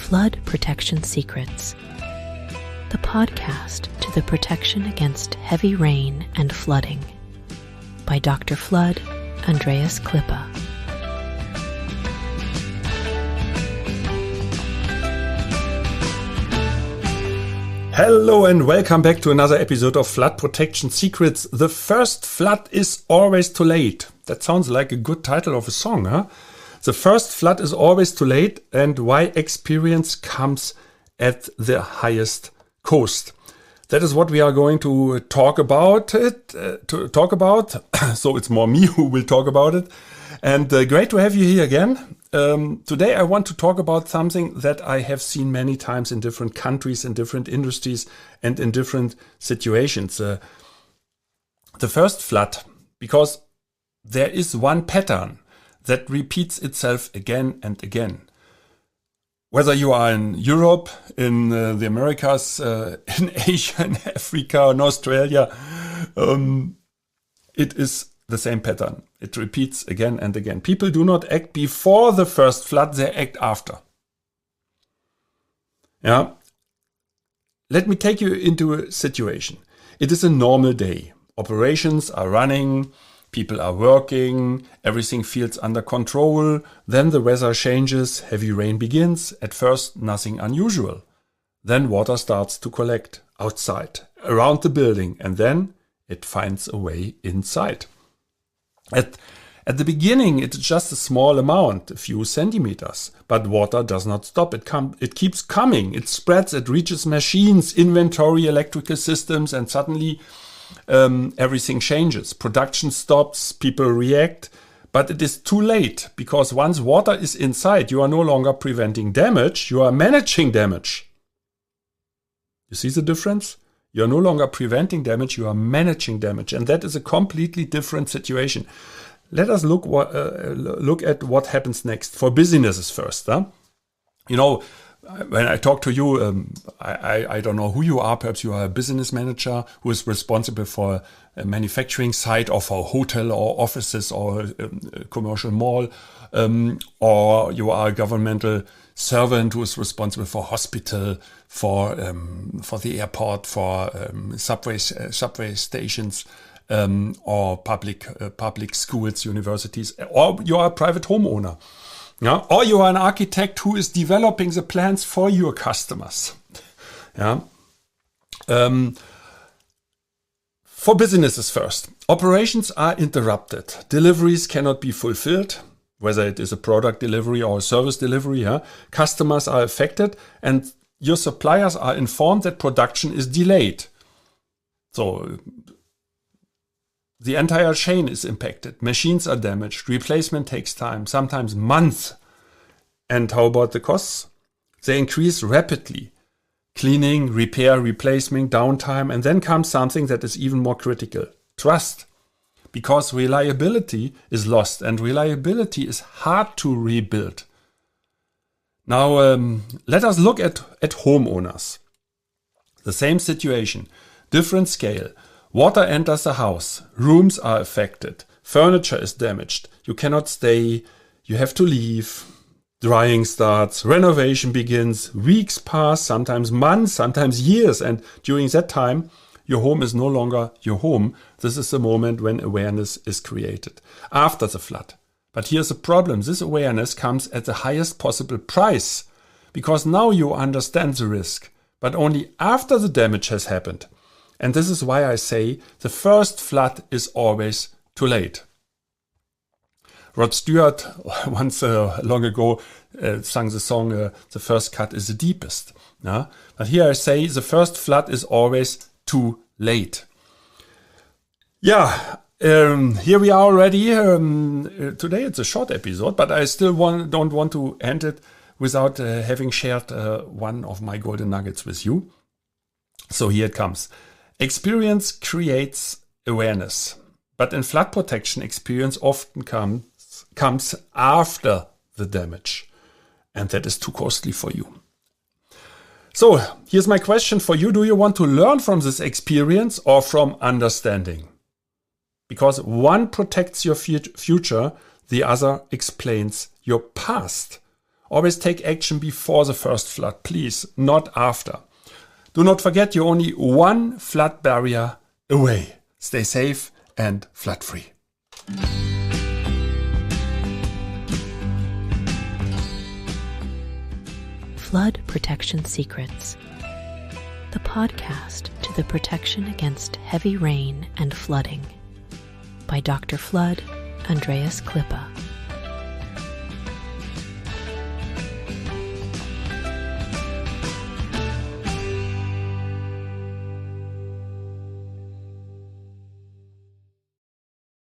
Flood Protection Secrets, the podcast to the protection against heavy rain and flooding, by Dr. Flood, Andreas Klippe. Hello and welcome back to another episode of Flood Protection Secrets. The first flood is always too late. That sounds like a good title of a song, huh? The first flood is always too late, and why experience comes at the highest cost. That is what we are going to talk about. So it's more me who will talk about it. And great to have you here again. Today I want to talk about something that I have seen many times in different countries, in different industries, and in different situations. The first flood, because there is one pattern that repeats itself again and again. Whether you are in Europe, in the Americas, in Asia, in Africa, in Australia, it is the same pattern. It repeats again and again. People do not act before the first flood, they act after. Yeah. Let me take you into a situation. It is a normal day. Operations are running, people are working, everything feels under control. Then the weather changes, heavy rain begins. At first, nothing unusual. Then water starts to collect outside, around the building, and then it finds a way inside. At the beginning, it's just a small amount, a few centimeters, but water does not stop. It keeps coming. It spreads. It reaches machines, inventory, electrical systems, and suddenly everything changes. Production stops. People react, but it is too late, because once water is inside, you are no longer preventing damage. You are managing damage. You see the difference? You are no longer preventing damage, you are managing damage. And that is a completely different situation. Let us look at what happens next. For businesses first. Huh? You know, when I talk to you, I don't know who you are. Perhaps you are a business manager who is responsible for a manufacturing site or for a hotel or offices or a commercial mall. Or you are a governmental servant who is responsible for hospital, for the airport, for subway stations, or public schools, universities, or you are a private homeowner, yeah, or you are an architect who is developing the plans for your customers, yeah. For businesses first, operations are interrupted, deliveries cannot be fulfilled. Whether it is a product delivery or a service delivery, yeah? Customers are affected and your suppliers are informed that production is delayed. So the entire chain is impacted. Machines are damaged. Replacement takes time, sometimes months. And how about the costs? They increase rapidly. Cleaning, repair, replacement, downtime, and then comes something that is even more critical. Trust. Because reliability is lost, and reliability is hard to rebuild. Now, let us look at homeowners. The same situation, different scale. Water enters the house, rooms are affected, furniture is damaged, you cannot stay, you have to leave. Drying starts, renovation begins, weeks pass, sometimes months, sometimes years, and during that time, your home is no longer your home. This is the moment when awareness is created after the flood. But here's the problem. This awareness comes at the highest possible price, because now you understand the risk, but only after the damage has happened. And this is why I say the first flood is always too late. Rod Stewart once long ago sang the song, The First Cut is the Deepest. Yeah? But here I say the first flood is always too late. Yeah, here we are already. Today it's a short episode, but I still don't want to end it without having shared one of my golden nuggets with you. So here it comes. Experience creates awareness, but in flood protection, experience often comes after the damage, and that is too costly for you. So here's my question for you. Do you want to learn from this experience or from understanding? Because one protects your future, the other explains your past. Always take action before the first flood, please, not after. Do not forget you're only one flood barrier away. Stay safe and flood-free. Flood Protection Secrets, the podcast to the protection against heavy rain and flooding, by Dr. Flood, Andreas Klippe.